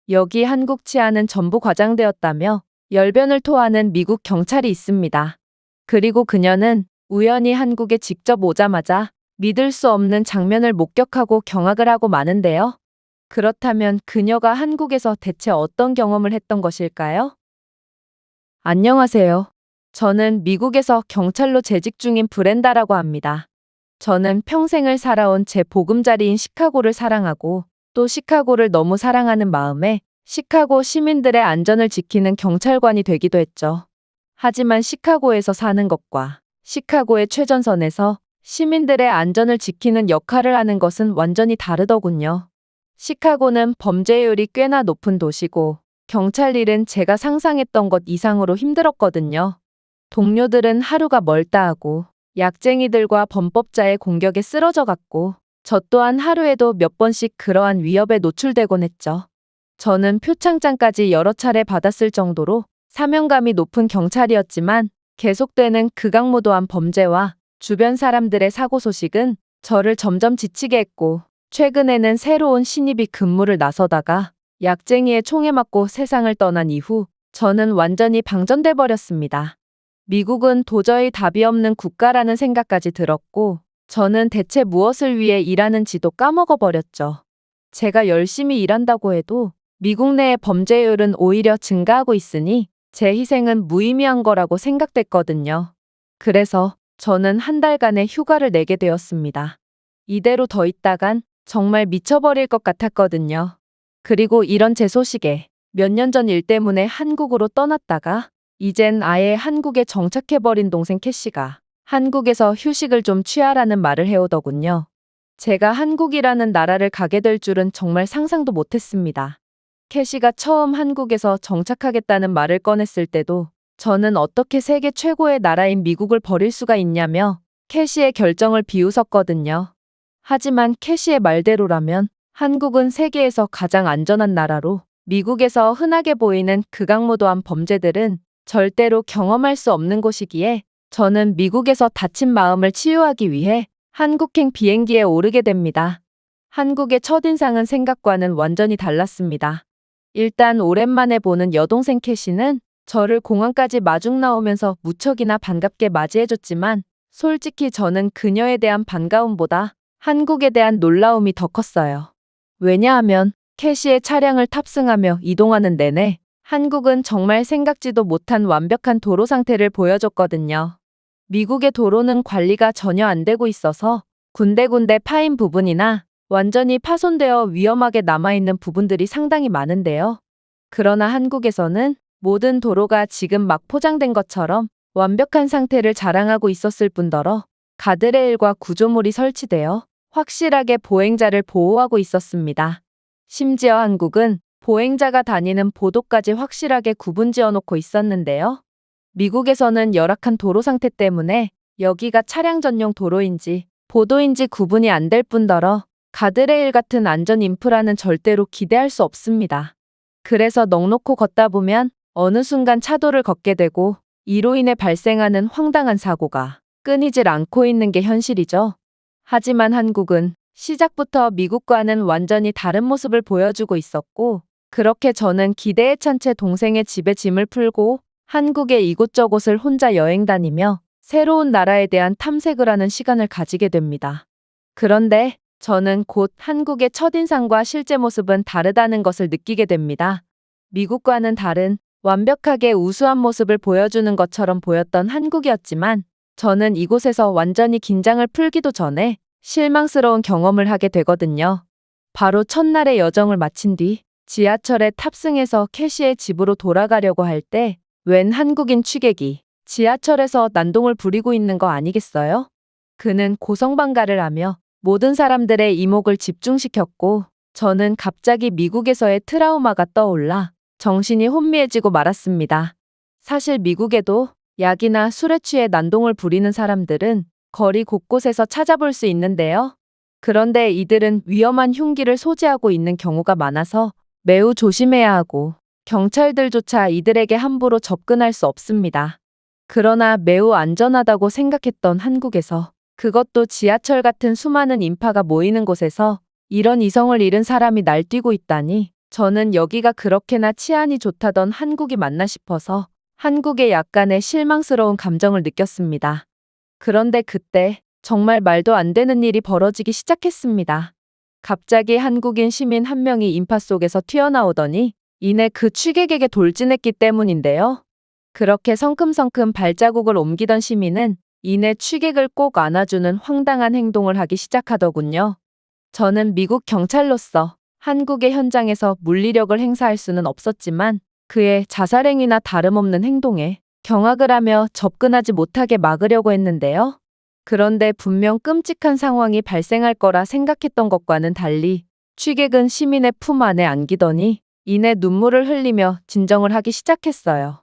여기 한국 치안은 전부 과장되었다며 열변을 토하는 미국 경찰이 있습니다. 그리고 그녀는 우연히 한국에 직접 오자마자 믿을 수 없는 장면을 목격하고 경악을 하고 마는데요. 그렇다면 그녀가 한국에서 대체 어떤 경험을 했던 것일까요? 안녕하세요. 저는 미국에서 경찰로 재직 중인 브렌다라고 합니다. 저는 평생을 살아온 제 보금자리인 시카고를 사랑하고 또 시카고를 너무 사랑하는 마음에 시카고 시민들의 안전을 지키는 경찰관이 되기도 했죠. 하지만 시카고에서 사는 것과 시카고의 최전선에서 시민들의 안전을 지키는 역할을 하는 것은 완전히 다르더군요. 시카고는 범죄율이 꽤나 높은 도시고 경찰 일은 제가 상상했던 것 이상으로 힘들었거든요. 동료들은 하루가 멀다 하고 약쟁이들과 범법자의 공격에 쓰러져 갔고 저 또한 하루에도 몇 번씩 그러한 위협에 노출되곤 했죠. 저는 표창장까지 여러 차례 받았을 정도로 사명감이 높은 경찰이었지만 계속되는 극악무도한 범죄와 주변 사람들의 사고 소식은 저를 점점 지치게 했고 최근에는 새로운 신입이 근무를 나서다가 약쟁이의 총에 맞고 세상을 떠난 이후 저는 완전히 방전돼 버렸습니다. 미국은 도저히 답이 없는 국가라는 생각까지 들었고 저는 대체 무엇을 위해 일하는지도 까먹어 버렸죠. 제가 열심히 일한다고 해도 미국 내의 범죄율은 오히려 증가하고 있으니 제 희생은 무의미한 거라고 생각됐거든요. 그래서 저는 한 달간의 휴가를 내게 되었습니다. 이대로 더 있다간 정말 미쳐버릴 것 같았거든요. 그리고 이런 제 소식에 몇 년 전 일 때문에 한국으로 떠났다가 이젠 아예 한국에 정착해버린 동생 캐시가 한국에서 휴식을 좀 취하라는 말을 해오더군요. 제가 한국이라는 나라를 가게 될 줄은 정말 상상도 못했습니다. 캐시가 처음 한국에서 정착하겠다는 말을 꺼냈을 때도 저는 어떻게 세계 최고의 나라인 미국을 버릴 수가 있냐며 캐시의 결정을 비웃었거든요. 하지만 캐시의 말대로라면 한국은 세계에서 가장 안전한 나라로 미국에서 흔하게 보이는 극악무도한 범죄들은 절대로 경험할 수 없는 곳이기에 저는 미국에서 다친 마음을 치유하기 위해 한국행 비행기에 오르게 됩니다. 한국의 첫인상은 생각과는 완전히 달랐습니다. 일단 오랜만에 보는 여동생 캐시는 저를 공항까지 마중 나오면서 무척이나 반갑게 맞이해줬지만 솔직히 저는 그녀에 대한 반가움보다 한국에 대한 놀라움이 더 컸어요. 왜냐하면 캐시의 차량을 탑승하며 이동하는 내내 한국은 정말 생각지도 못한 완벽한 도로 상태를 보여줬거든요. 미국의 도로는 관리가 전혀 안 되고 있어서 군데군데 파인 부분이나 완전히 파손되어 위험하게 남아있는 부분들이 상당히 많은데요. 그러나 한국에서는 모든 도로가 지금 막 포장된 것처럼 완벽한 상태를 자랑하고 있었을 뿐더러 가드레일과 구조물이 설치되어 확실하게 보행자를 보호하고 있었습니다. 심지어 한국은 보행자가 다니는 보도까지 확실하게 구분지어 놓고 있었는데요. 미국에서는 열악한 도로 상태 때문에 여기가 차량 전용 도로인지 보도인지 구분이 안 될 뿐더러 가드레일 같은 안전 인프라는 절대로 기대할 수 없습니다. 그래서 넋놓고 걷다 보면 어느 순간 차도를 걷게 되고 이로 인해 발생하는 황당한 사고가 끊이질 않고 있는 게 현실이죠. 하지만 한국은 시작부터 미국과는 완전히 다른 모습을 보여주고 있었고 그렇게 저는 기대에 찬 채 동생의 집에 짐을 풀고 한국의 이곳저곳을 혼자 여행 다니며 새로운 나라에 대한 탐색을 하는 시간을 가지게 됩니다. 그런데 저는 곧 한국의 첫인상과 실제 모습은 다르다는 것을 느끼게 됩니다. 미국과는 다른 완벽하게 우수한 모습을 보여주는 것처럼 보였던 한국이었지만 저는 이곳에서 완전히 긴장을 풀기도 전에 실망스러운 경험을 하게 되거든요. 바로 첫날의 여정을 마친 뒤 지하철에 탑승해서 캐시의 집으로 돌아가려고 할 때 웬 한국인 취객이 지하철에서 난동을 부리고 있는 거 아니겠어요? 그는 고성방가를 하며 모든 사람들의 이목을 집중시켰고 저는 갑자기 미국에서의 트라우마가 떠올라 정신이 혼미해지고 말았습니다. 사실 미국에도 약이나 술에 취해 난동을 부리는 사람들은 거리 곳곳에서 찾아볼 수 있는데요. 그런데 이들은 위험한 흉기를 소지하고 있는 경우가 많아서 매우 조심해야 하고 경찰들조차 이들에게 함부로 접근할 수 없습니다. 그러나 매우 안전하다고 생각했던 한국에서 그것도 지하철 같은 수많은 인파가 모이는 곳에서 이런 이성을 잃은 사람이 날뛰고 있다니 저는 여기가 그렇게나 치안이 좋다던 한국이 맞나 싶어서 한국에 약간의 실망스러운 감정을 느꼈습니다. 그런데 그때 정말 말도 안 되는 일이 벌어지기 시작했습니다. 갑자기 한국인 시민 한 명이 인파 속에서 튀어나오더니 이내 그 취객에게 돌진했기 때문인데요. 그렇게 성큼성큼 발자국을 옮기던 시민은 이내 취객을 꼭 안아주는 황당한 행동을 하기 시작하더군요. 저는 미국 경찰로서 한국의 현장에서 물리력을 행사할 수는 없었지만 그의 자살행위나 다름없는 행동에 경악을 하며 접근하지 못하게 막으려고 했는데요. 그런데 분명 끔찍한 상황이 발생할 거라 생각했던 것과는 달리 취객은 시민의 품 안에 안기더니 이내 눈물을 흘리며 진정을 하기 시작했어요.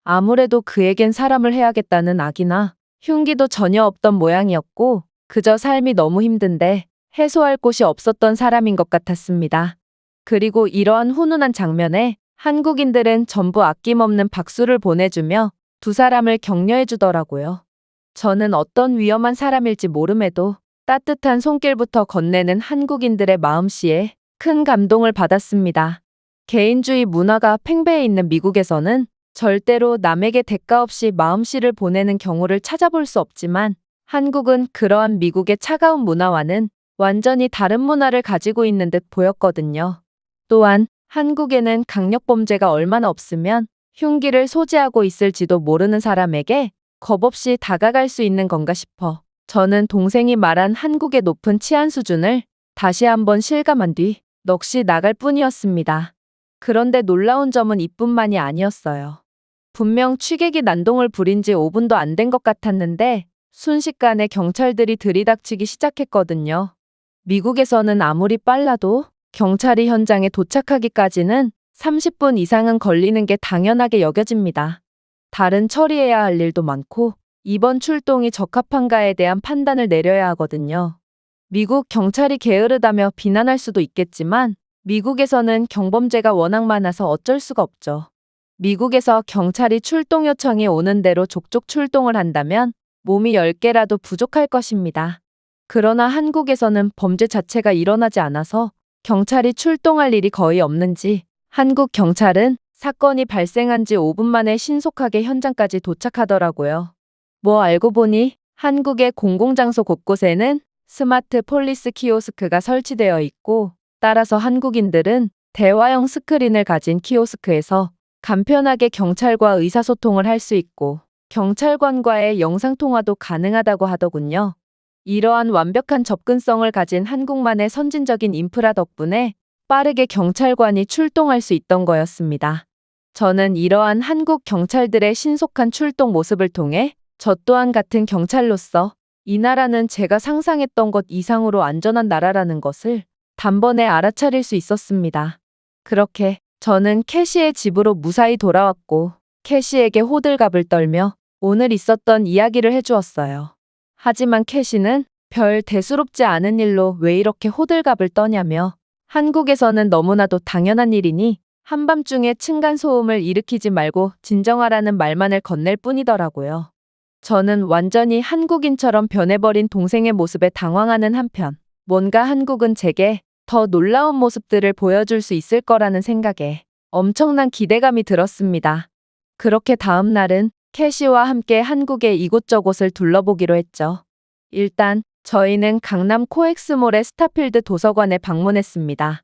아무래도 그에겐 사람을 해야겠다는 악이나 흉기도 전혀 없던 모양이었고 그저 삶이 너무 힘든데 해소할 곳이 없었던 사람인 것 같았습니다. 그리고 이러한 훈훈한 장면에 한국인들은 전부 아낌없는 박수를 보내주며 두 사람을 격려해 주더라고요. 저는 어떤 위험한 사람일지 모름에도 따뜻한 손길부터 건네는 한국인들의 마음씨에 큰 감동을 받았습니다. 개인주의 문화가 팽배해 있는 미국에서는 절대로 남에게 대가 없이 마음씨를 보내는 경우를 찾아볼 수 없지만 한국은 그러한 미국의 차가운 문화와는 완전히 다른 문화를 가지고 있는 듯 보였거든요. 또한 한국에는 강력범죄가 얼마나 없으면 흉기를 소지하고 있을지도 모르는 사람에게 겁없이 다가갈 수 있는 건가 싶어 저는 동생이 말한 한국의 높은 치안 수준을 다시 한번 실감한 뒤 넋이 나갈 뿐이었습니다. 그런데 놀라운 점은 이뿐만이 아니었어요. 분명 취객이 난동을 부린 지 5분도 안 된 것 같았는데 순식간에 경찰들이 들이닥치기 시작했거든요. 미국에서는 아무리 빨라도 경찰이 현장에 도착하기까지는 30분 이상은 걸리는 게 당연하게 여겨집니다. 다른 처리해야 할 일도 많고 이번 출동이 적합한가에 대한 판단을 내려야 하거든요. 미국 경찰이 게으르다며 비난할 수도 있겠지만 미국에서는 경범죄가 워낙 많아서 어쩔 수가 없죠. 미국에서 경찰이 출동 요청이 오는 대로 족족 출동을 한다면 몸이 10개라도 부족할 것입니다. 그러나 한국에서는 범죄 자체가 일어나지 않아서 경찰이 출동할 일이 거의 없는지 한국 경찰은 사건이 발생한 지 5분 만에 신속하게 현장까지 도착하더라고요. 뭐 알고 보니 한국의 공공장소 곳곳에는 스마트 폴리스 키오스크가 설치되어 있고 따라서 한국인들은 대화형 스크린을 가진 키오스크에서 간편하게 경찰과 의사소통을 할 수 있고 경찰관과의 영상통화도 가능하다고 하더군요. 이러한 완벽한 접근성을 가진 한국만의 선진적인 인프라 덕분에 빠르게 경찰관이 출동할 수 있던 거였습니다. 저는 이러한 한국 경찰들의 신속한 출동 모습을 통해 저 또한 같은 경찰로서 이 나라는 제가 상상했던 것 이상으로 안전한 나라라는 것을 단번에 알아차릴 수 있었습니다. 그렇게 저는 캐시의 집으로 무사히 돌아왔고 캐시에게 호들갑을 떨며 오늘 있었던 이야기를 해주었어요. 하지만 캐시는 별 대수롭지 않은 일로 왜 이렇게 호들갑을 떠냐며 한국에서는 너무나도 당연한 일이니 한밤중에 층간소음을 일으키지 말고 진정하라는 말만을 건넬 뿐이더라고요. 저는 완전히 한국인처럼 변해버린 동생의 모습에 당황하는 한편 뭔가 한국은 제게 더 놀라운 모습들을 보여줄 수 있을 거라는 생각에 엄청난 기대감이 들었습니다. 그렇게 다음 날은 캐시와 함께 한국의 이곳저곳을 둘러보기로 했죠. 일단 저희는 강남 코엑스몰의 스타필드 도서관에 방문했습니다.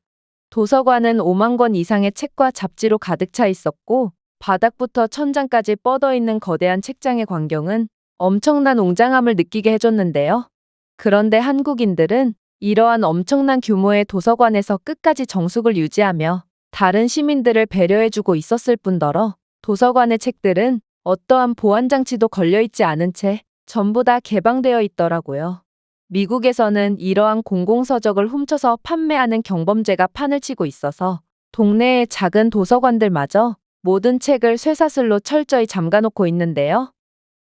도서관은 5만 권 이상의 책과 잡지로 가득 차 있었고 바닥부터 천장까지 뻗어있는 거대한 책장의 광경은 엄청난 웅장함을 느끼게 해줬는데요. 그런데 한국인들은 이러한 엄청난 규모의 도서관에서 끝까지 정숙을 유지하며 다른 시민들을 배려해주고 있었을 뿐더러 도서관의 책들은 어떠한 보안장치도 걸려있지 않은 채 전부 다 개방되어 있더라고요. 미국에서는 이러한 공공서적을 훔쳐서 판매하는 경범죄가 판을 치고 있어서 동네의 작은 도서관들마저 모든 책을 쇠사슬로 철저히 잠가놓고 있는데요.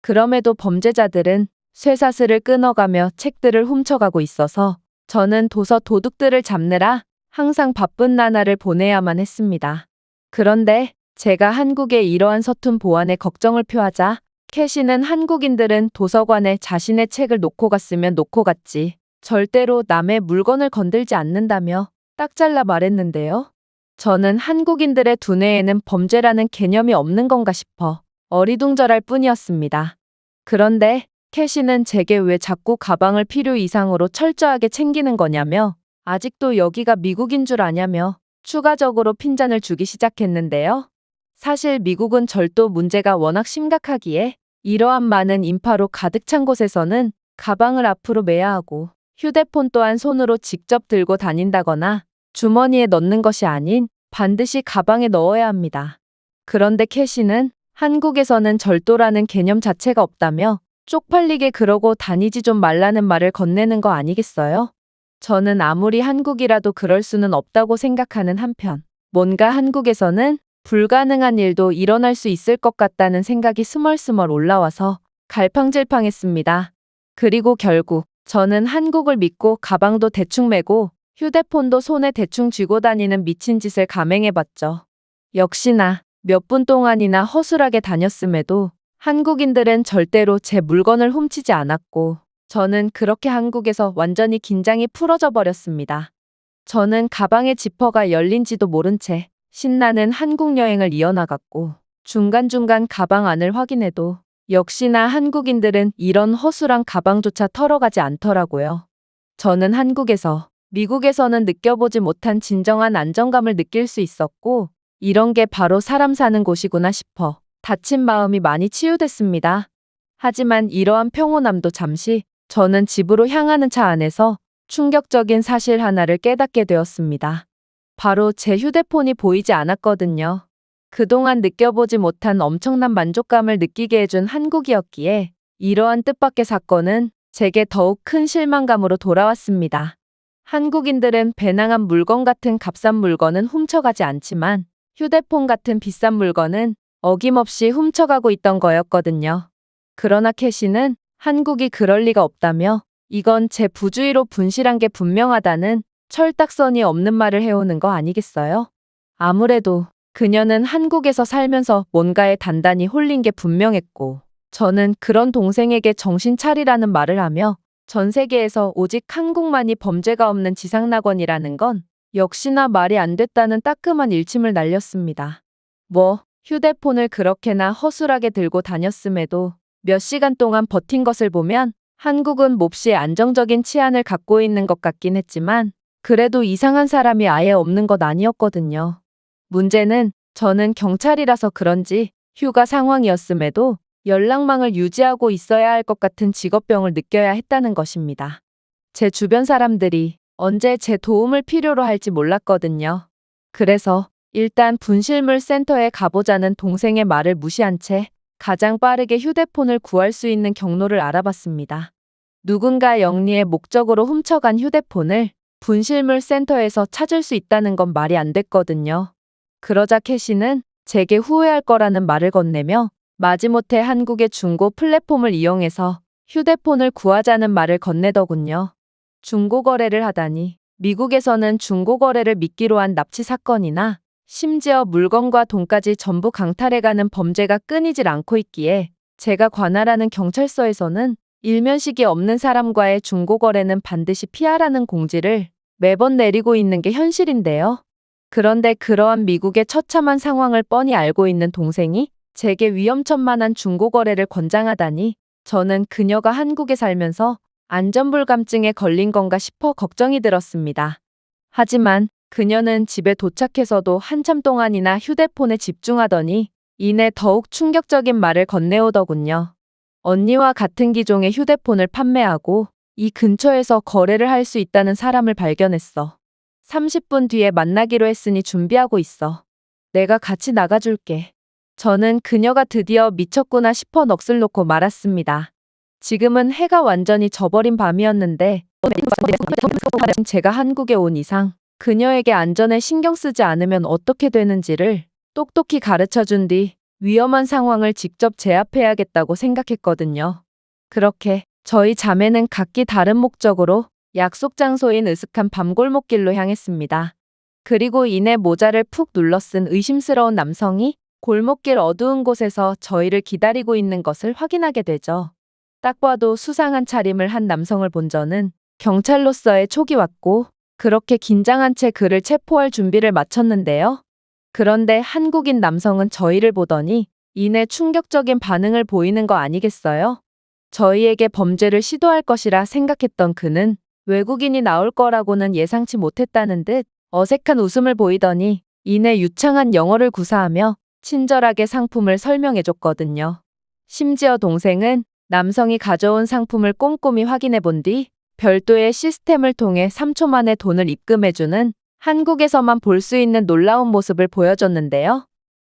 그럼에도 범죄자들은 쇠사슬을 끊어가며 책들을 훔쳐가고 있어서 저는 도서 도둑들을 잡느라 항상 바쁜 나날을 보내야만 했습니다. 그런데 제가 한국의 이러한 서툰 보안에 걱정을 표하자 캐시는 한국인들은 도서관에 자신의 책을 놓고 갔으면 놓고 갔지 절대로 남의 물건을 건들지 않는다며 딱 잘라 말했는데요. 저는 한국인들의 두뇌에는 범죄라는 개념이 없는 건가 싶어 어리둥절할 뿐이었습니다. 그런데 캐시는 제게 왜 자꾸 가방을 필요 이상으로 철저하게 챙기는 거냐며 아직도 여기가 미국인 줄 아냐며 추가적으로 핀잔을 주기 시작했는데요. 사실 미국은 절도 문제가 워낙 심각하기에 이러한 많은 인파로 가득 찬 곳에서는 가방을 앞으로 매야 하고 휴대폰 또한 손으로 직접 들고 다닌다거나 주머니에 넣는 것이 아닌 반드시 가방에 넣어야 합니다. 그런데 캐시는 한국에서는 절도라는 개념 자체가 없다며 쪽팔리게 그러고 다니지 좀 말라는 말을 건네는 거 아니겠어요? 저는 아무리 한국이라도 그럴 수는 없다고 생각하는 한편, 뭔가 한국에서는 불가능한 일도 일어날 수 있을 것 같다는 생각이 스멀스멀 올라와서 갈팡질팡했습니다. 그리고 결국 저는 한국을 믿고 가방도 대충 메고 휴대폰도 손에 대충 쥐고 다니는 미친 짓을 감행해봤죠. 역시나 몇 분 동안이나 허술하게 다녔음에도 한국인들은 절대로 제 물건을 훔치지 않았고 저는 그렇게 한국에서 완전히 긴장이 풀어져 버렸습니다. 저는 가방의 지퍼가 열린지도 모른 채 신나는 한국 여행을 이어나갔고 중간중간 가방 안을 확인해도 역시나 한국인들은 이런 허술한 가방조차 털어가지 않더라고요. 저는 한국에서 미국에서는 느껴보지 못한 진정한 안정감을 느낄 수 있었고 이런 게 바로 사람 사는 곳이구나 싶어 다친 마음이 많이 치유됐습니다. 하지만 이러한 평온함도 잠시 저는 집으로 향하는 차 안에서 충격적인 사실 하나를 깨닫게 되었습니다. 바로 제 휴대폰이 보이지 않았거든요. 그동안 느껴보지 못한 엄청난 만족감을 느끼게 해준 한국이었기에 이러한 뜻밖의 사건은 제게 더욱 큰 실망감으로 돌아왔습니다. 한국인들은 배낭한 물건 같은 값싼 물건은 훔쳐가지 않지만 휴대폰 같은 비싼 물건은 어김없이 훔쳐가고 있던 거였거든요. 그러나 캐시는 한국이 그럴 리가 없다며 이건 제 부주의로 분실한 게 분명하다는 철딱서니 없는 말을 해오는 거 아니겠어요? 아무래도 그녀는 한국에서 살면서 뭔가에 단단히 홀린 게 분명했고 저는 그런 동생에게 정신 차리라는 말을 하며 전 세계에서 오직 한국만이 범죄가 없는 지상낙원이라는 건 역시나 말이 안 됐다는 따끔한 일침을 날렸습니다. 휴대폰을 그렇게나 허술하게 들고 다녔음에도 몇 시간 동안 버틴 것을 보면 한국은 몹시 안정적인 치안을 갖고 있는 것 같긴 했지만 그래도 이상한 사람이 아예 없는 것 아니었거든요. 문제는 저는 경찰이라서 그런지 휴가 상황이었음에도 연락망을 유지하고 있어야 할 것 같은 직업병을 느껴야 했다는 것입니다. 제 주변 사람들이 언제 제 도움을 필요로 할지 몰랐거든요. 그래서 일단 분실물 센터에 가보자는 동생의 말을 무시한 채 가장 빠르게 휴대폰을 구할 수 있는 경로를 알아봤습니다. 누군가 영리의 목적으로 훔쳐간 휴대폰을 분실물 센터에서 찾을 수 있다는 건 말이 안 됐거든요. 그러자 캐시는 제게 후회할 거라는 말을 건네며 마지못해 한국의 중고 플랫폼을 이용해서 휴대폰을 구하자는 말을 건네더군요. 중고거래를 하다니 미국에서는 중고거래를 미끼로 한 납치 사건이나 심지어 물건과 돈까지 전부 강탈해가는 범죄가 끊이질 않고 있기에 제가 관할하는 경찰서에서는 일면식이 없는 사람과의 중고거래는 반드시 피하라는 공지를 매번 내리고 있는 게 현실인데요. 그런데 그러한 미국의 처참한 상황을 뻔히 알고 있는 동생이 제게 위험천만한 중고거래를 권장하다니 저는 그녀가 한국에 살면서 안전불감증에 걸린 건가 싶어 걱정이 들었습니다. 하지만 그녀는 집에 도착해서도 한참 동안이나 휴대폰에 집중하더니 이내 더욱 충격적인 말을 건네오더군요. 언니와 같은 기종의 휴대폰을 판매하고 이 근처에서 거래를 할 수 있다는 사람을 발견했어. 30분 뒤에 만나기로 했으니 준비하고 있어. 내가 같이 나가줄게. 저는 그녀가 드디어 미쳤구나 싶어 넋을 놓고 말았습니다. 지금은 해가 완전히 져버린 밤이었는데 제가 한국에 온 이상 그녀에게 안전에 신경 쓰지 않으면 어떻게 되는지를 똑똑히 가르쳐준 뒤 위험한 상황을 직접 제압해야겠다고 생각했거든요. 그렇게 저희 자매는 각기 다른 목적으로 약속 장소인 으슥한 밤골목길로 향했습니다. 그리고 이내 모자를 푹 눌러 쓴 의심스러운 남성이 골목길 어두운 곳에서 저희를 기다리고 있는 것을 확인하게 되죠. 딱 봐도 수상한 차림을 한 남성을 본 저는 경찰로서의 촉이 왔고 그렇게 긴장한 채 그를 체포할 준비를 마쳤는데요. 그런데 한국인 남성은 저희를 보더니 이내 충격적인 반응을 보이는 거 아니겠어요? 저희에게 범죄를 시도할 것이라 생각했던 그는 외국인이 나올 거라고는 예상치 못했다는 듯 어색한 웃음을 보이더니 이내 유창한 영어를 구사하며 친절하게 상품을 설명해줬거든요. 심지어 동생은 남성이 가져온 상품을 꼼꼼히 확인해 본 뒤 별도의 시스템을 통해 3초 만에 돈을 입금해주는 한국에서만 볼 수 있는 놀라운 모습을 보여줬는데요.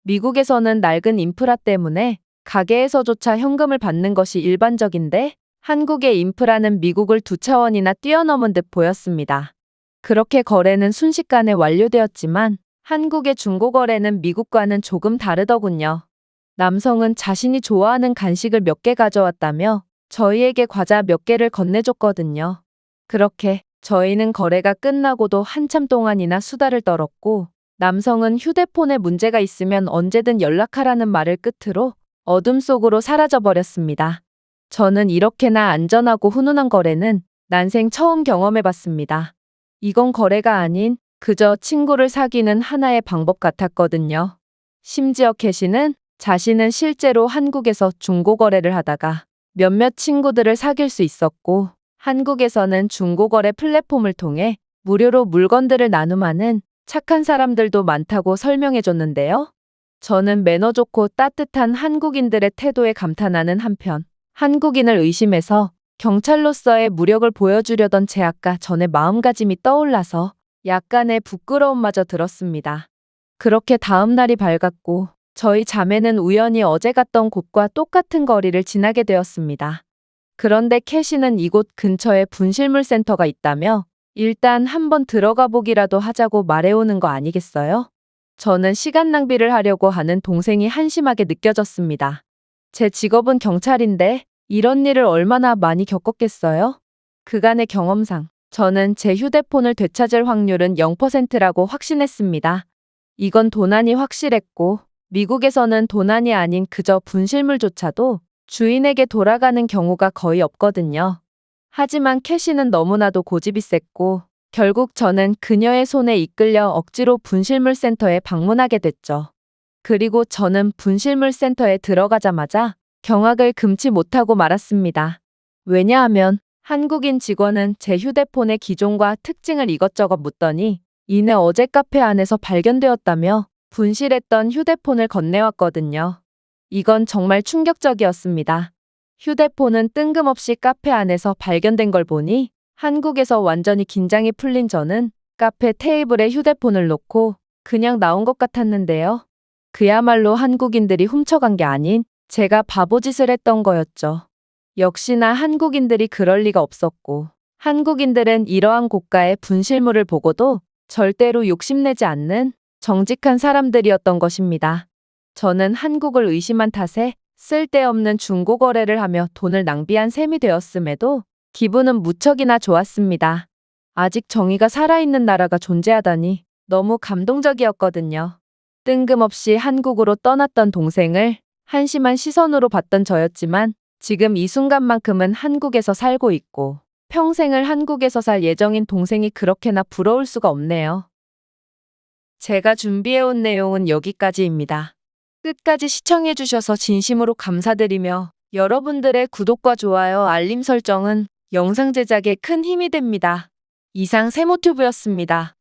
미국에서는 낡은 인프라 때문에 가게에서조차 현금을 받는 것이 일반적인데 한국의 인프라는 미국을 두 차원이나 뛰어넘은 듯 보였습니다. 그렇게 거래는 순식간에 완료되었지만 한국의 중고거래는 미국과는 조금 다르더군요. 남성은 자신이 좋아하는 간식을 몇 개 가져왔다며 저희에게 과자 몇 개를 건네줬거든요. 그렇게 저희는 거래가 끝나고도 한참 동안이나 수다를 떨었고 남성은 휴대폰에 문제가 있으면 언제든 연락하라는 말을 끝으로 어둠 속으로 사라져버렸습니다. 저는 이렇게나 안전하고 훈훈한 거래는 난생 처음 경험해봤습니다. 이건 거래가 아닌 그저 친구를 사귀는 하나의 방법 같았거든요. 심지어 캐시는 자신은 실제로 한국에서 중고거래를 하다가 몇몇 친구들을 사귈 수 있었고 한국에서는 중고거래 플랫폼을 통해 무료로 물건들을 나눔하는 착한 사람들도 많다고 설명해줬는데요. 저는 매너 좋고 따뜻한 한국인들의 태도에 감탄하는 한편 한국인을 의심해서 경찰로서의 무력을 보여주려던 제 아까 전의 마음가짐이 떠올라서 약간의 부끄러움마저 들었습니다. 그렇게 다음 날이 밝았고 저희 자매는 우연히 어제 갔던 곳과 똑같은 거리를 지나게 되었습니다. 그런데 캐시는 이곳 근처에 분실물 센터가 있다며 일단 한번 들어가 보기라도 하자고 말해오는 거 아니겠어요? 저는 시간 낭비를 하려고 하는 동생이 한심하게 느껴졌습니다. 제 직업은 경찰인데 이런 일을 얼마나 많이 겪었겠어요? 그간의 경험상 저는 제 휴대폰을 되찾을 확률은 0%라고 확신했습니다. 이건 도난이 확실했고 미국에서는 도난이 아닌 그저 분실물조차도 주인에게 돌아가는 경우가 거의 없거든요. 하지만 캐시는 너무나도 고집이 셌고 결국 저는 그녀의 손에 이끌려 억지로 분실물 센터에 방문하게 됐죠. 그리고 저는 분실물 센터에 들어가자마자 경악을 금치 못하고 말았습니다. 왜냐하면 한국인 직원은 제 휴대폰의 기종과 특징을 이것저것 묻더니 이내 어제 카페 안에서 발견되었다며 분실했던 휴대폰을 건네왔거든요. 이건 정말 충격적이었습니다. 휴대폰은 뜬금없이 카페 안에서 발견된 걸 보니 한국에서 완전히 긴장이 풀린 저는 카페 테이블에 휴대폰을 놓고 그냥 나온 것 같았는데요. 그야말로 한국인들이 훔쳐간 게 아닌 제가 바보짓을 했던 거였죠. 역시나 한국인들이 그럴 리가 없었고 한국인들은 이러한 고가의 분실물을 보고도 절대로 욕심내지 않는 정직한 사람들이었던 것입니다. 저는 한국을 의심한 탓에 쓸데없는 중고거래를 하며 돈을 낭비한 셈이 되었음에도 기분은 무척이나 좋았습니다. 아직 정의가 살아있는 나라가 존재하다니 너무 감동적이었거든요. 뜬금없이 한국으로 떠났던 동생을 한심한 시선으로 봤던 저였지만 지금 이 순간만큼은 한국에서 살고 있고 평생을 한국에서 살 예정인 동생이 그렇게나 부러울 수가 없네요. 제가 준비해온 내용은 여기까지입니다. 끝까지 시청해주셔서 진심으로 감사드리며 여러분들의 구독과 좋아요, 알림 설정은 영상 제작에 큰 힘이 됩니다. 이상 세모튜브였습니다.